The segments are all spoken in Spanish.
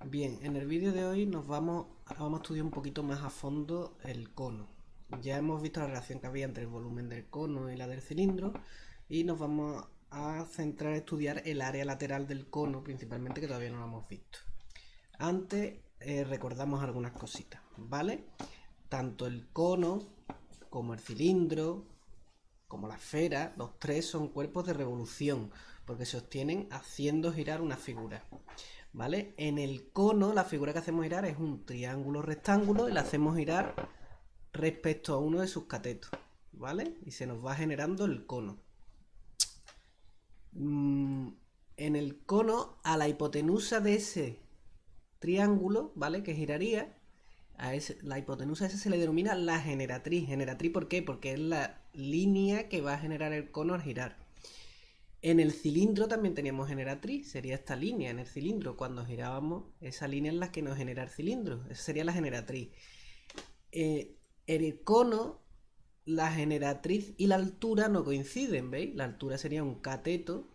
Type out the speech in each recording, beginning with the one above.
Bien, en el vídeo de hoy vamos a estudiar un poquito más a fondo el cono. Ya hemos visto la relación que había entre el volumen del cono y la del cilindro y nos vamos a centrar en estudiar el área lateral del cono principalmente, que todavía no lo hemos visto. Antes recordamos algunas cositas, ¿vale? Tanto el cono como el cilindro, como la esfera, los tres son cuerpos de revolución porque se obtienen haciendo girar una figura. ¿Vale? En el cono la figura que hacemos girar es un triángulo rectángulo y la hacemos girar respecto a uno de sus catetos, ¿vale? Y se nos va generando el cono. En el cono, a la hipotenusa de ese triángulo, ¿vale? Que giraría, la hipotenusa esa se le denomina la generatriz. ¿Generatriz por qué? Porque es la línea que va a generar el cono al girar. En el cilindro también teníamos generatriz, sería esta línea en el cilindro. Cuando girábamos, esa línea es la que nos genera el cilindro, esa sería la generatriz. En el cono, la generatriz y la altura no coinciden, ¿veis? La altura sería un cateto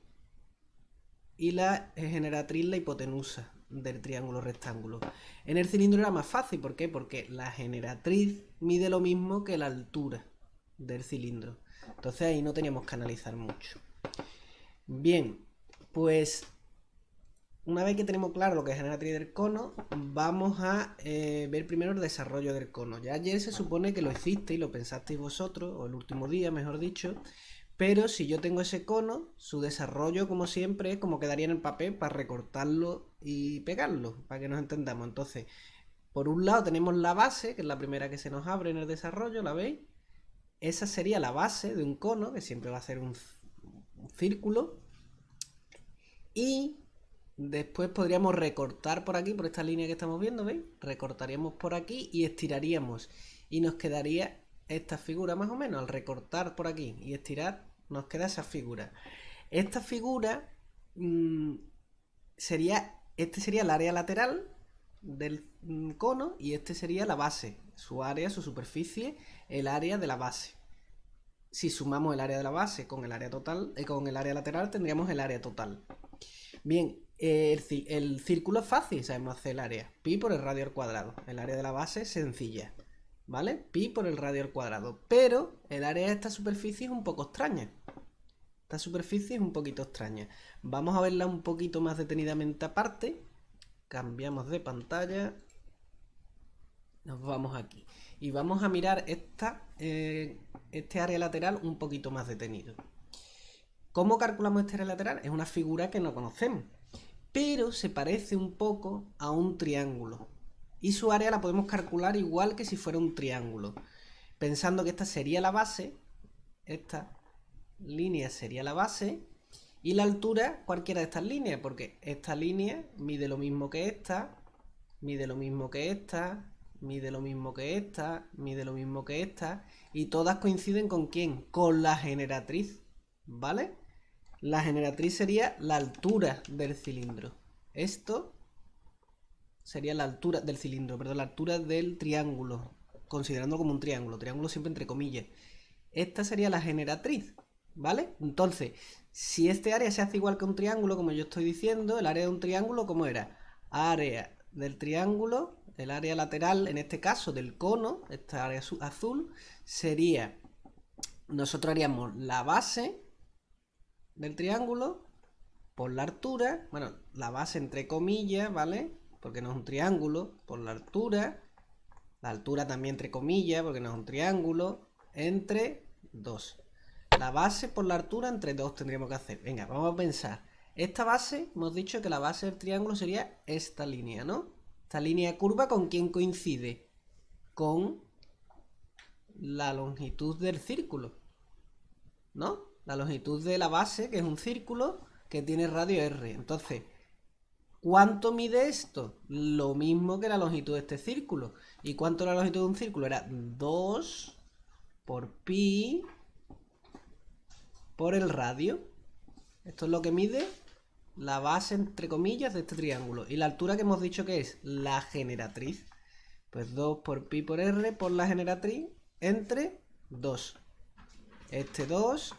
y la generatriz la hipotenusa del triángulo rectángulo. En el cilindro era más fácil, ¿por qué? Porque la generatriz mide lo mismo que la altura del cilindro. Entonces ahí no teníamos que analizar mucho. Bien, pues una vez que tenemos claro lo que es generatriz del cono, vamos a ver primero el desarrollo del cono. Ya ayer se supone que lo hicisteis, lo pensasteis vosotros, o el último día, mejor dicho, pero si yo tengo ese cono, su desarrollo, como siempre, es como quedaría en el papel para recortarlo y pegarlo, para que nos entendamos. Entonces, por un lado tenemos la base, que es la primera que se nos abre en el desarrollo, ¿la veis? Esa sería la base de un cono, que siempre va a ser un círculo. Y después podríamos recortar por aquí, por esta línea que estamos viendo, ¿veis? Recortaríamos por aquí y estiraríamos. Y nos quedaría esta figura más o menos. Al recortar por aquí y estirar, nos queda esa figura. Esta figura este sería el área lateral del cono y este sería la base. Su área, su superficie, el área de la base. Si sumamos el área de la base con el área total, con el área lateral, tendríamos el área total. Bien, el círculo es fácil, sabemos hacer el área. Pi por el radio al cuadrado. El área de la base es sencilla, ¿vale? Pi por el radio al cuadrado. Pero el área de esta superficie es un poco extraña. Esta superficie es un poquito extraña. Vamos a verla un poquito más detenidamente aparte. Cambiamos de pantalla. Nos vamos aquí. Y vamos a mirar este área lateral un poquito más detenido. ¿Cómo calculamos este área lateral? Es una figura que no conocemos, pero se parece un poco a un triángulo. Y su área la podemos calcular igual que si fuera un triángulo. Pensando que esta sería la base, esta línea sería la base, y la altura cualquiera de estas líneas, porque esta línea mide lo mismo que esta, mide lo mismo que esta, mide lo mismo que esta, mide lo mismo que esta, y todas coinciden ¿con quién? Con la generatriz, ¿vale? La generatriz sería la altura del cilindro. Esto sería la altura del cilindro, perdón, la altura del triángulo, considerando como un triángulo, triángulo siempre entre comillas. Esta sería la generatriz, ¿vale? Entonces, si este área se hace igual que un triángulo, como yo estoy diciendo, el área de un triángulo, ¿cómo era? Área del triángulo, el área lateral, en este caso del cono, esta área azul, sería, nosotros haríamos la base del triángulo por la altura, bueno, la base entre comillas, ¿vale? Porque no es un triángulo, por la altura también entre comillas, porque no es un triángulo, entre 2. La base por la altura entre 2 tendríamos que hacer. Venga, vamos a pensar. Esta base, hemos dicho que la base del triángulo sería esta línea, ¿no? Esta línea curva, ¿con quién coincide? Con la longitud del círculo, ¿no? La longitud de la base, que es un círculo que tiene radio R. Entonces, ¿cuánto mide esto? Lo mismo que la longitud de este círculo. ¿Y cuánto era la longitud de un círculo? Era 2 por pi por el radio. Esto es lo que mide la base, entre comillas, de este triángulo. Y la altura que hemos dicho que es la generatriz. Pues 2 por pi por r por la generatriz entre 2. Este 2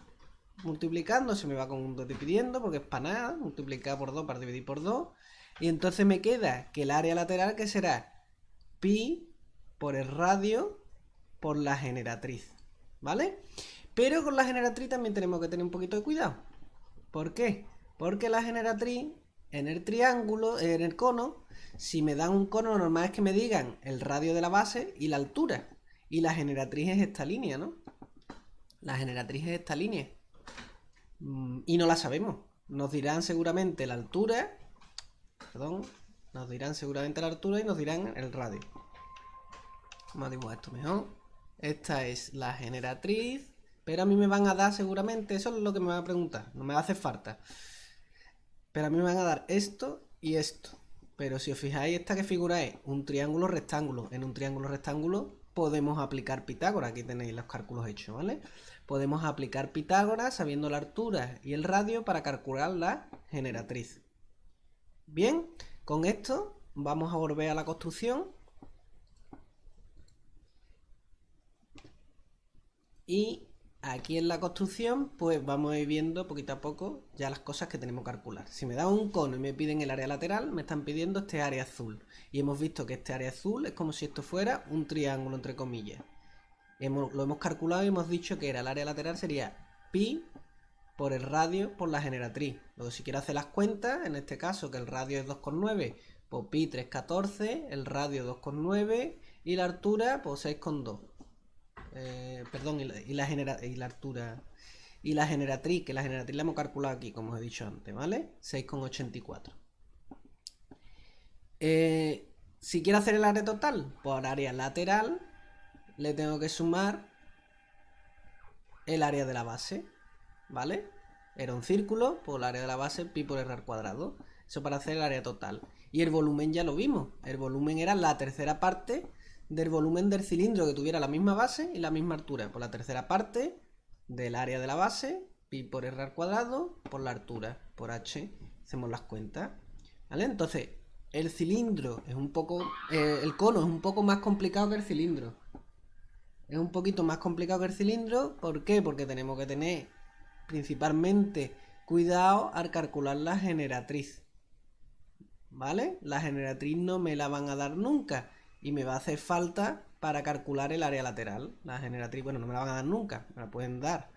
multiplicando se me va con un 2 dividiendo porque es para nada. Multiplicar por 2 para dividir por 2. Y entonces me queda que el área lateral, que será pi por el radio por la generatriz, ¿vale? Pero con la generatriz también tenemos que tener un poquito de cuidado. ¿Por qué? Porque la generatriz en el triángulo, en el cono, si me dan un cono, lo normal es que me digan el radio de la base y la altura. Y la generatriz es esta línea, ¿no? La generatriz es esta línea. Y no la sabemos. Nos dirán seguramente la altura. Perdón. Nos dirán seguramente la altura y nos dirán el radio. Vamos a dibujar esto mejor. Esta es la generatriz. Pero a mí me van a dar seguramente, eso es lo que me van a preguntar. No me hace falta. Pero a mí me van a dar esto y esto. Pero si os fijáis, esta que figura es un triángulo rectángulo. En un triángulo rectángulo podemos aplicar Pitágoras. Aquí tenéis los cálculos hechos, ¿vale? Podemos aplicar Pitágoras sabiendo la altura y el radio para calcular la generatriz. Bien, con esto vamos a volver a la construcción. Y aquí en la construcción, pues vamos a ir viendo poquito a poco ya las cosas que tenemos que calcular. Si me dan un cono y me piden el área lateral, me están pidiendo este área azul. Y hemos visto que este área azul es como si esto fuera un triángulo, entre comillas. Lo hemos calculado y hemos dicho que el área lateral sería pi por el radio por la generatriz. Luego si quiero hacer las cuentas, en este caso que el radio es 2,9, pues pi 3,14, el radio 2,9 y la altura pues 6,2. Perdón, y la altura y la generatriz, que la generatriz la hemos calculado aquí, como os he dicho antes, ¿vale? 6,84. Si quiero hacer el área total, por área lateral, le tengo que sumar el área de la base, ¿vale? Era un círculo, por el área de la base, pi por r al cuadrado. Eso para hacer el área total. Y el volumen ya lo vimos. El volumen era la tercera parte del volumen del cilindro que tuviera la misma base y la misma altura. Por la tercera parte del área de la base, pi por r al cuadrado, por la altura, por h. Hacemos las cuentas, ¿vale? Entonces, el cilindro es un poco... el cono es un poco más complicado que el cilindro. Es un poquito más complicado que el cilindro. ¿Por qué? Porque tenemos que tener principalmente cuidado al calcular la generatriz, ¿vale? La generatriz no me la van a dar nunca y me va a hacer falta para calcular el área lateral. La generatriz, bueno, no me la van a dar nunca, me la pueden dar,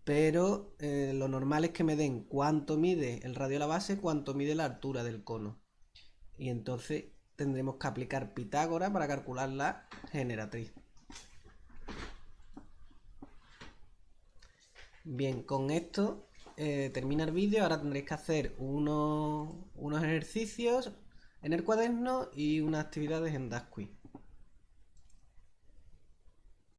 pero lo normal es que me den cuánto mide el radio de la base, cuánto mide la altura del cono, y entonces tendremos que aplicar Pitágoras para calcular la generatriz. Bien, con esto termina el vídeo. Ahora tendréis que hacer unos ejercicios en el cuaderno y unas actividades en Dasquiz.